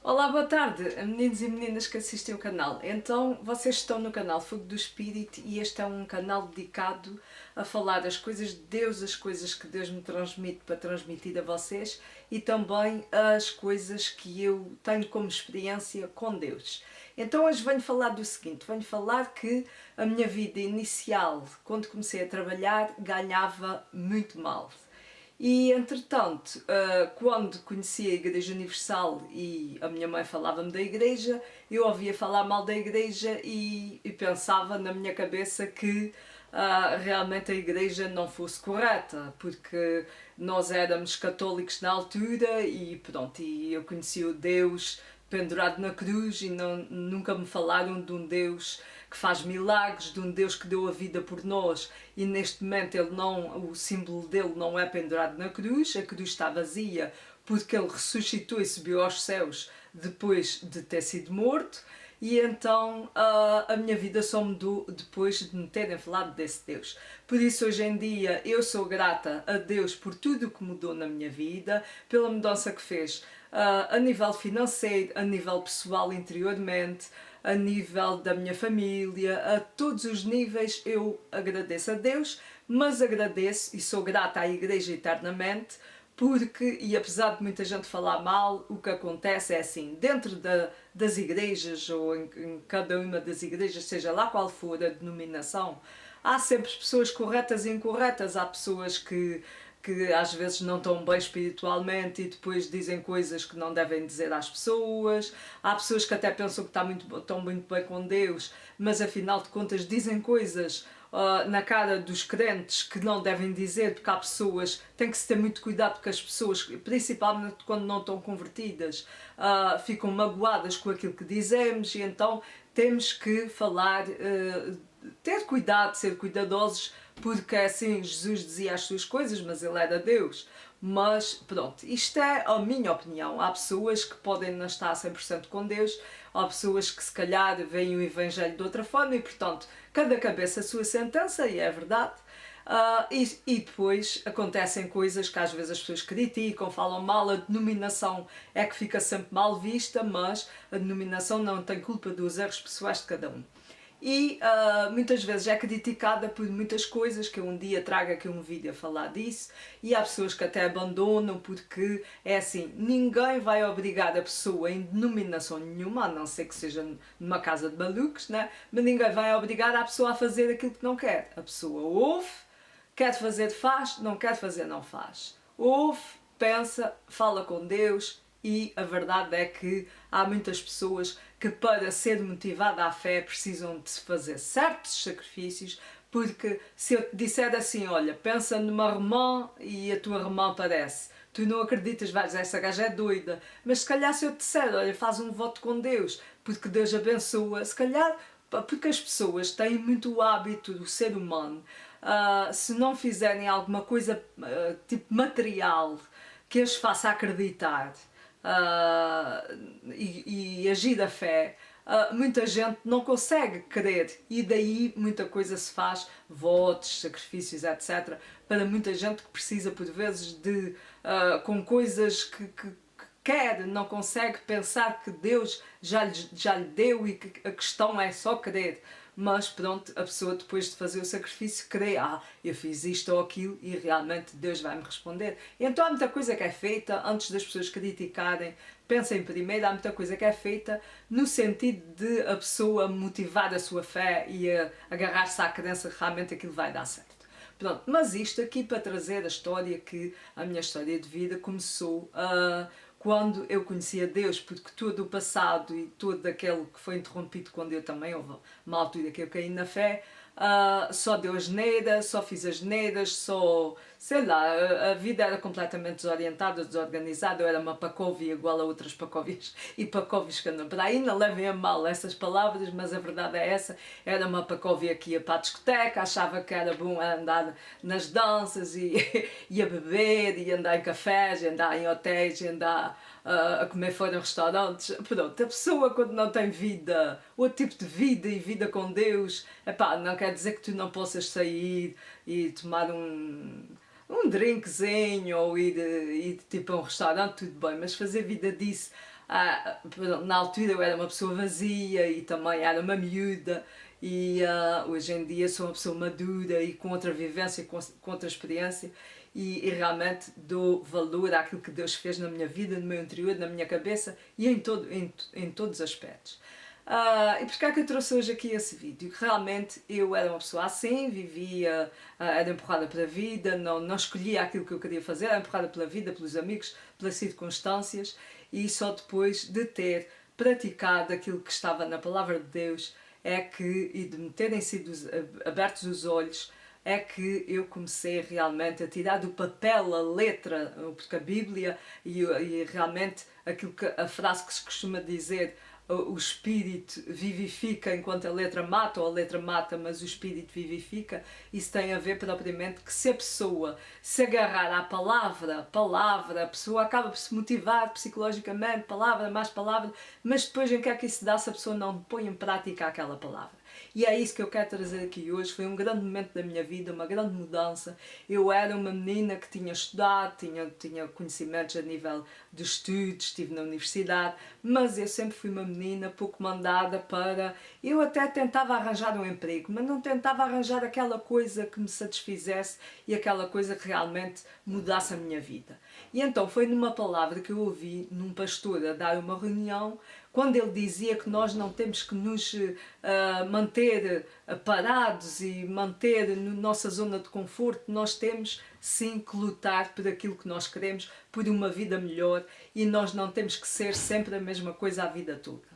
Olá, boa tarde, meninos e meninas que assistem o canal. Então, vocês estão no canal Fogo do Espírito e este é um canal dedicado a falar das coisas de Deus, as coisas que Deus me transmite para transmitir a vocês e também as coisas que eu tenho como experiência com Deus. Então, hoje venho falar do seguinte, venho falar que a minha vida inicial, quando comecei a trabalhar, ganhava muito mal. E entretanto, quando conheci a Igreja Universal e a minha mãe falava-me da Igreja, eu ouvia falar mal da Igreja e pensava na minha cabeça que realmente a Igreja não fosse correta, porque nós éramos católicos na altura e pronto, e eu conheci o Deus pendurado na cruz e nunca me falaram de um Deus que faz milagres, de um Deus que deu a vida por nós e neste momento ele não, o símbolo dele não é pendurado na cruz, a cruz está vazia porque ele ressuscitou e subiu aos céus depois de ter sido morto. E então a minha vida só mudou depois de me terem falado desse Deus. Por isso hoje em dia eu sou grata a Deus por tudo o que mudou na minha vida, pela mudança que fez a nível financeiro, a nível pessoal interiormente, a nível da minha família, a todos os níveis eu agradeço a Deus, mas agradeço e sou grata à Igreja eternamente, porque, e apesar de muita gente falar mal, o que acontece é assim, dentro das igrejas ou em cada uma das igrejas, seja lá qual for a denominação, há sempre pessoas corretas e incorretas, há pessoas que às vezes não estão bem espiritualmente e depois dizem coisas que não devem dizer às pessoas, há pessoas que até pensam que estão muito bem com Deus, mas afinal de contas dizem coisas na cara dos crentes que não devem dizer, porque há pessoas, tem que se ter muito cuidado porque as pessoas, principalmente quando não estão convertidas, ficam magoadas com aquilo que dizemos e então temos que falar, ter cuidado, ser cuidadosos, porque assim Jesus dizia as suas coisas, mas ele era Deus. Mas pronto, isto é a minha opinião. Há pessoas que podem não estar 100% com Deus, há pessoas que se calhar veem o Evangelho de outra forma e portanto, cada cabeça a sua sentença e é verdade. E depois acontecem coisas que às vezes as pessoas criticam, falam mal, a denominação é que fica sempre mal vista, mas a denominação não tem culpa dos erros pessoais de cada um. E muitas vezes é criticada por muitas coisas, que eu um dia trago aqui um vídeo a falar disso, e há pessoas que até abandonam porque é assim, ninguém vai obrigar a pessoa em denominação nenhuma, a não ser que seja numa casa de malucos, né? Mas ninguém vai obrigar a pessoa a fazer aquilo que não quer. A pessoa ouve, quer fazer faz, não quer fazer não faz. Ouve, pensa, fala com Deus e a verdade é que há muitas pessoas que para ser motivada à fé precisam de fazer certos sacrifícios, porque se eu te disser assim, olha, pensa numa irmã e a tua irmã aparece, tu não acreditas, vais dizer, essa gaja é doida, mas se calhar se eu te disser, olha, faz um voto com Deus, porque Deus abençoa, se calhar porque as pessoas têm muito o hábito do ser humano, se não fizerem alguma coisa tipo material que as faça acreditar e agir a fé, muita gente não consegue crer e daí muita coisa se faz, votos, sacrifícios, etc. Para muita gente que precisa por vezes de com coisas que quer, não consegue pensar que Deus já lhe deu e que a questão é só querer. Mas pronto, a pessoa depois de fazer o sacrifício crê, eu fiz isto ou aquilo e realmente Deus vai me responder. Então há muita coisa que é feita, antes das pessoas criticarem, pensem primeiro, há muita coisa que é feita no sentido de a pessoa motivar a sua fé e agarrar-se à crença que realmente aquilo vai dar certo. Pronto, mas isto aqui para trazer a história que a minha história de vida começou quando eu conhecia Deus, porque todo o passado e todo aquele que foi interrompido quando eu também, houve uma altura que eu caí na fé, só deu asneiras, só fiz asneiras, só, sei lá, a vida era completamente desorientada, desorganizada, eu era uma pacóvia igual a outras pacóvias e pacóvias que andam por aí, não levem a mal essas palavras, mas a verdade é essa, era uma pacóvia que ia para a discoteca, achava que era bom andar nas danças e ia beber, e andar em cafés, e andar em hotéis, e andar a comer fora em restaurantes. Pronto, a pessoa quando não tem vida, outro tipo de vida e vida com Deus, epá, não quer dizer que tu não possas sair e tomar um drinkzinho ou ir tipo a um restaurante, tudo bem, mas fazer vida disso. Na altura eu era uma pessoa vazia e também era uma miúda e hoje em dia sou uma pessoa madura e com outra vivência, com outra experiência e realmente dou valor àquilo que Deus fez na minha vida, no meu interior, na minha cabeça e em todos os aspectos. E porquê é que eu trouxe hoje aqui esse vídeo? Realmente eu era uma pessoa assim, vivia, era empurrada pela vida, não escolhia aquilo que eu queria fazer, era empurrada pela vida, pelos amigos, pelas circunstâncias e só depois de ter praticado aquilo que estava na Palavra de Deus e de me terem sido abertos os olhos, é que eu comecei realmente a tirar do papel a letra, porque a Bíblia e realmente a frase que se costuma dizer, o espírito vivifica enquanto a letra mata, ou a letra mata, mas o espírito vivifica, isso tem a ver propriamente que se a pessoa se agarrar à palavra, a pessoa acaba por se motivar psicologicamente, palavra, mais palavra, mas depois em que é que isso se dá se a pessoa não põe em prática aquela palavra? E é isso que eu quero trazer aqui hoje. Foi um grande momento da minha vida, uma grande mudança. Eu era uma menina que tinha estudado, tinha conhecimentos a nível de estudos, estive na universidade, mas eu sempre fui uma menina pouco mandada para... Eu até tentava arranjar um emprego, mas não tentava arranjar aquela coisa que me satisfizesse e aquela coisa que realmente mudasse a minha vida. E então foi numa palavra que eu ouvi num pastor a dar uma reunião, quando ele dizia que nós não temos que nos manter parados e manter na nossa zona de conforto, nós temos sim que lutar por aquilo que nós queremos, por uma vida melhor e nós não temos que ser sempre a mesma coisa a vida toda.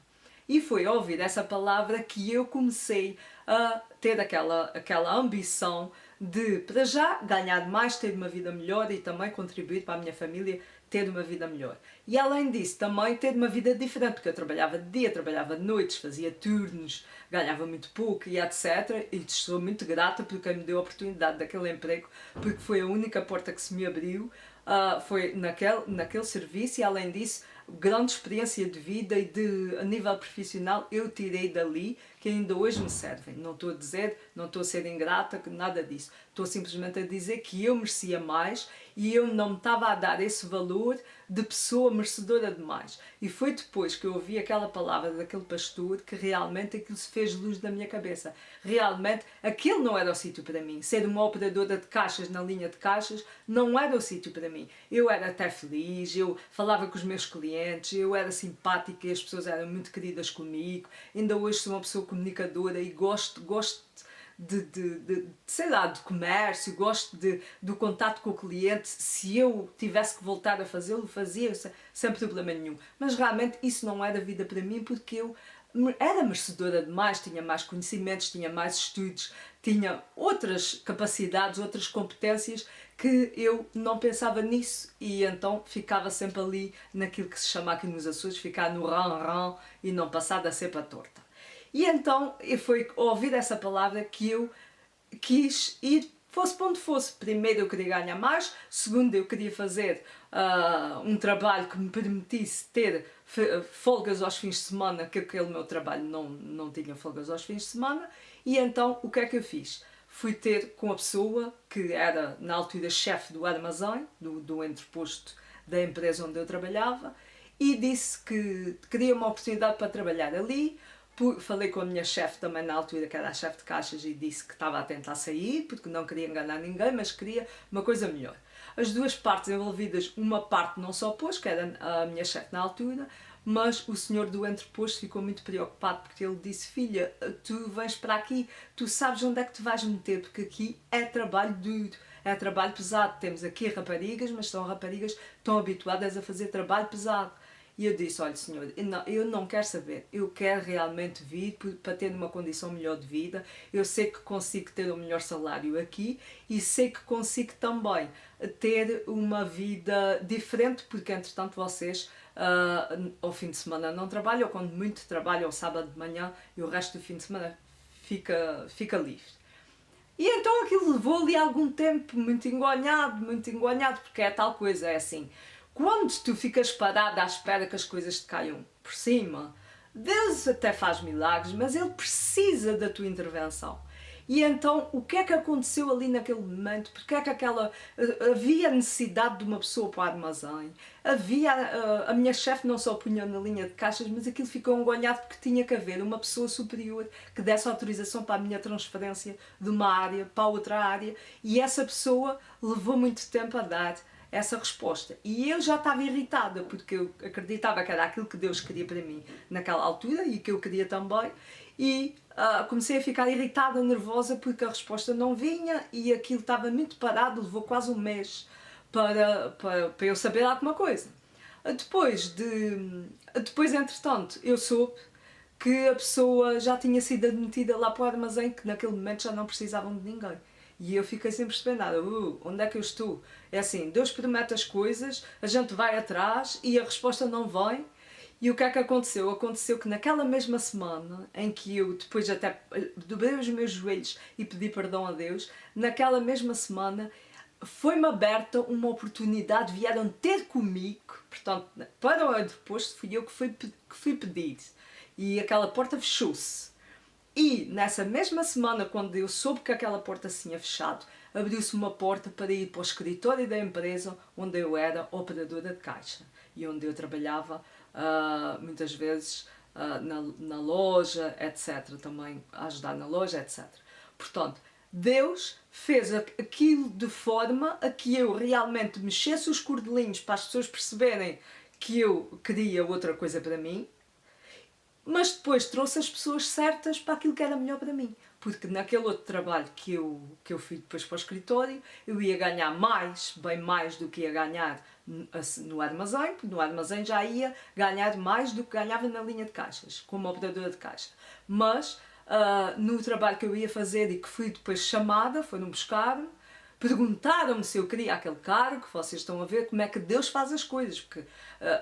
E foi ao ouvir essa palavra que eu comecei a ter aquela ambição de, para já, ganhar mais, ter uma vida melhor e também contribuir para a minha família ter uma vida melhor. E além disso, também ter uma vida diferente, porque eu trabalhava de dia, trabalhava de noites, fazia turnos, ganhava muito pouco e etc. E sou muito grata por quem me deu a oportunidade daquele emprego, porque foi a única porta que se me abriu, foi naquele serviço e além disso, grande experiência de vida e a nível profissional eu tirei dali que ainda hoje me servem. Não estou a dizer, não estou a ser ingrata, nada disso. Estou simplesmente a dizer que eu merecia mais e eu não me estava a dar esse valor de pessoa merecedora de mais. E foi depois que eu ouvi aquela palavra daquele pastor que realmente aquilo se fez luz na minha cabeça. Realmente aquele não era o sítio para mim. Ser uma operadora de caixas na linha de caixas não era o sítio para mim. Eu era até feliz, eu falava com os meus clientes, eu era simpática e as pessoas eram muito queridas comigo. Ainda hoje sou uma pessoa comunicadora e gosto sei lá, de comércio, gosto do contato com o cliente. Se eu tivesse que voltar a fazê-lo, fazia sem problema nenhum. Mas realmente isso não era vida para mim porque eu era merecedora de mais, tinha mais conhecimentos, tinha mais estudos, tinha outras capacidades, outras competências que eu não pensava nisso e então ficava sempre ali naquilo que se chama aqui nos Açores, ficar no ran-ran e não passar da cepa torta. E então foi ao ouvir essa palavra que eu quis ir, fosse para onde fosse. Primeiro eu queria ganhar mais, segundo eu queria fazer um trabalho que me permitisse ter folgas aos fins de semana, que aquele meu trabalho não tinha folgas aos fins de semana. E então o que é que eu fiz? Fui ter com a pessoa que era na altura chefe do armazém, do entreposto da empresa onde eu trabalhava, e disse que queria uma oportunidade para trabalhar ali. Falei com a minha chefe também na altura, que era a chefe de caixas, e disse que estava a tentar sair, porque não queria enganar ninguém, mas queria uma coisa melhor. As duas partes envolvidas, uma parte não se opôs, que era a minha chefe na altura, mas o senhor do entreposto ficou muito preocupado, porque ele disse: filha, tu vens para aqui, tu sabes onde é que te vais meter, porque aqui é trabalho duro, é trabalho pesado. Temos aqui raparigas, mas são raparigas que estão habituadas a fazer trabalho pesado. E eu disse: olha senhor, eu não quero saber, eu quero realmente vir para ter uma condição melhor de vida. Eu sei que consigo ter um melhor salário aqui e sei que consigo também ter uma vida diferente, porque entretanto vocês ao fim de semana não trabalham, ou quando muito trabalham ao sábado de manhã e o resto do fim de semana fica livre. E então aquilo levou ali algum tempo, muito engonhado, porque é tal coisa, é assim... Quando tu ficas parado à espera que as coisas te caiam por cima, Deus até faz milagres, mas Ele precisa da tua intervenção. E então, o que é que aconteceu ali naquele momento? Porque é que havia necessidade de uma pessoa para o armazém? A minha chefe não só punha na linha de caixas, mas aquilo ficou engonhado porque tinha que haver uma pessoa superior que desse autorização para a minha transferência de uma área para outra área, e essa pessoa levou muito tempo a dar essa resposta. E eu já estava irritada, porque eu acreditava que era aquilo que Deus queria para mim naquela altura e que eu queria também, e comecei a ficar irritada, nervosa, porque a resposta não vinha e aquilo estava muito parado, levou quase um mês para eu saber alguma coisa. Depois, entretanto, eu soube que a pessoa já tinha sido admitida lá para o armazém, que naquele momento já não precisavam de ninguém. E eu fiquei sem perceber nada. Onde é que eu estou? É assim, Deus promete as coisas, a gente vai atrás e a resposta não vem. E o que é que aconteceu? Aconteceu que naquela mesma semana em que eu depois até dobrei os meus joelhos e pedi perdão a Deus, naquela mesma semana foi-me aberta uma oportunidade, vieram ter comigo, portanto, para o entreposto fui eu que fui pedir. E aquela porta fechou-se. E nessa mesma semana, quando eu soube que aquela porta se tinha fechado, abriu-se uma porta para ir para o escritório da empresa onde eu era operadora de caixa e onde eu trabalhava muitas vezes na loja, etc. Também a ajudar na loja, etc. Portanto, Deus fez aquilo de forma a que eu realmente mexesse os cordelinhos para as pessoas perceberem que eu queria outra coisa para mim, mas depois trouxe as pessoas certas para aquilo que era melhor para mim. Porque naquele outro trabalho que eu fui depois para o escritório, eu ia ganhar mais, bem mais do que ia ganhar no armazém, porque no armazém já ia ganhar mais do que ganhava na linha de caixas, como operadora de caixa. Mas no trabalho que eu ia fazer e que fui depois chamada, foram buscar-me, perguntaram-me se eu queria aquele cargo. Vocês estão a ver como é que Deus faz as coisas, porque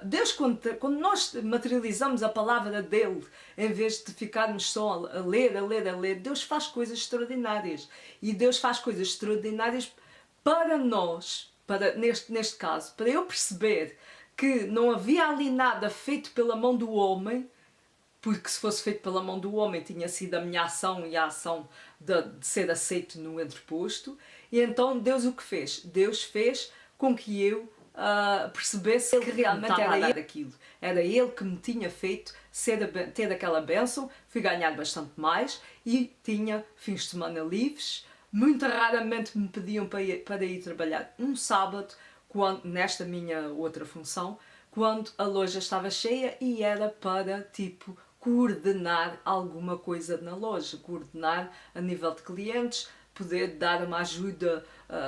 Deus, quando nós materializamos a palavra dele, em vez de ficarmos só a ler, Deus faz coisas extraordinárias. E Deus faz coisas extraordinárias para nós, neste caso, para eu perceber que não havia ali nada feito pela mão do homem, porque se fosse feito pela mão do homem tinha sido a minha ação e a ação de ser aceito no entreposto. E então Deus o que fez? Deus fez com que eu percebesse que realmente era ele aquilo. Era ele que me tinha feito ter aquela bênção. Fui ganhar bastante mais e tinha fins de semana livres. Muito raramente me pediam para ir trabalhar um sábado, nesta minha outra função, quando a loja estava cheia e era para tipo coordenar alguma coisa na loja, coordenar a nível de clientes, poder dar uma ajuda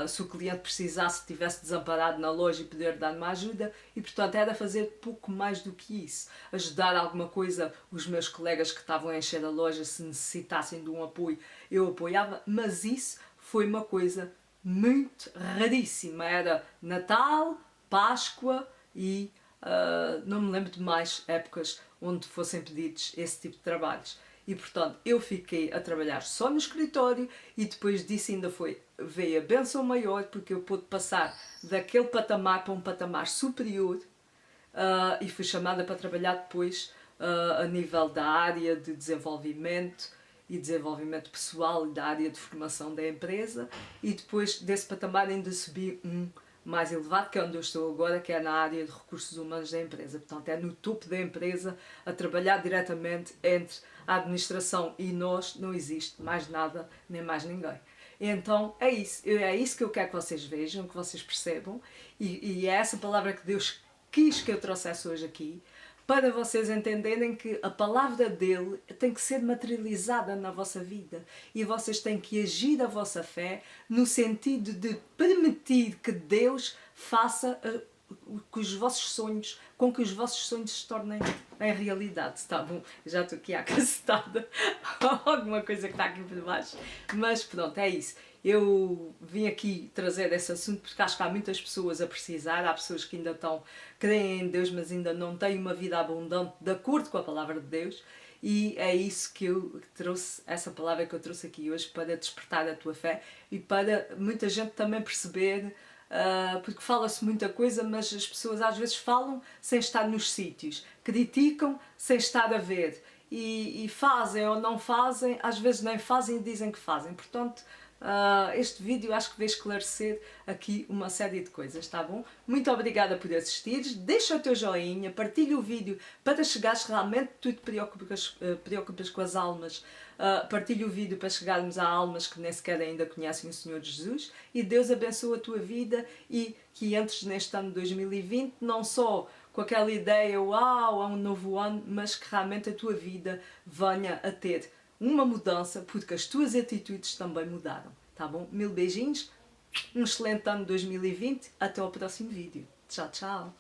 se o cliente precisasse, estivesse desamparado na loja, e poder dar uma ajuda. E portanto era fazer pouco mais do que isso, ajudar alguma coisa os meus colegas que estavam a encher a loja, se necessitassem de um apoio eu apoiava, mas isso foi uma coisa muito raríssima. Era Natal, Páscoa e não me lembro de mais épocas onde fossem pedidos esse tipo de trabalhos. E portanto eu fiquei a trabalhar só no escritório e depois disso ainda veio a bênção maior, porque eu pude passar daquele patamar para um patamar superior e fui chamada para trabalhar depois a nível da área de desenvolvimento e desenvolvimento pessoal e da área de formação da empresa, e depois desse patamar ainda subi mais elevado, que é onde eu estou agora, que é na área de recursos humanos da empresa. Portanto, é no topo da empresa, a trabalhar diretamente entre a administração e nós. Não existe mais nada, nem mais ninguém. Então, é isso que eu quero que vocês vejam, que vocês percebam, e é essa palavra que Deus quis que eu trouxesse hoje aqui, para vocês entenderem que a palavra dele tem que ser materializada na vossa vida e vocês têm que agir a vossa fé no sentido de permitir que Deus faça com os vossos sonhos, com que os vossos sonhos se tornem em realidade. Está bom? Já estou aqui à cacetada, alguma coisa que está aqui por baixo, mas pronto, é isso. Eu vim aqui trazer esse assunto porque acho que há muitas pessoas a precisar, há pessoas que ainda creem em Deus, mas ainda não têm uma vida abundante de acordo com a palavra de Deus, e é isso que eu trouxe, essa palavra que eu trouxe aqui hoje, para despertar a tua fé e para muita gente também perceber, porque fala-se muita coisa, mas as pessoas às vezes falam sem estar nos sítios, criticam sem estar a ver. e fazem ou não fazem, às vezes nem fazem e dizem que fazem. Portanto, este vídeo acho que vai esclarecer aqui uma série de coisas, tá bom? Muito obrigada por assistires, deixa o teu joinha, partilha o vídeo para chegares realmente, tu te preocupas com as almas, partilha o vídeo para chegarmos a almas que nem sequer ainda conhecem o Senhor Jesus, e Deus abençoe a tua vida e que entres neste ano de 2020 não só com aquela ideia, uau, é um novo ano, mas que realmente a tua vida venha a ter uma mudança, porque as tuas atitudes também mudaram, tá bom? Mil beijinhos, um excelente ano 2020, até ao próximo vídeo. Tchau, tchau!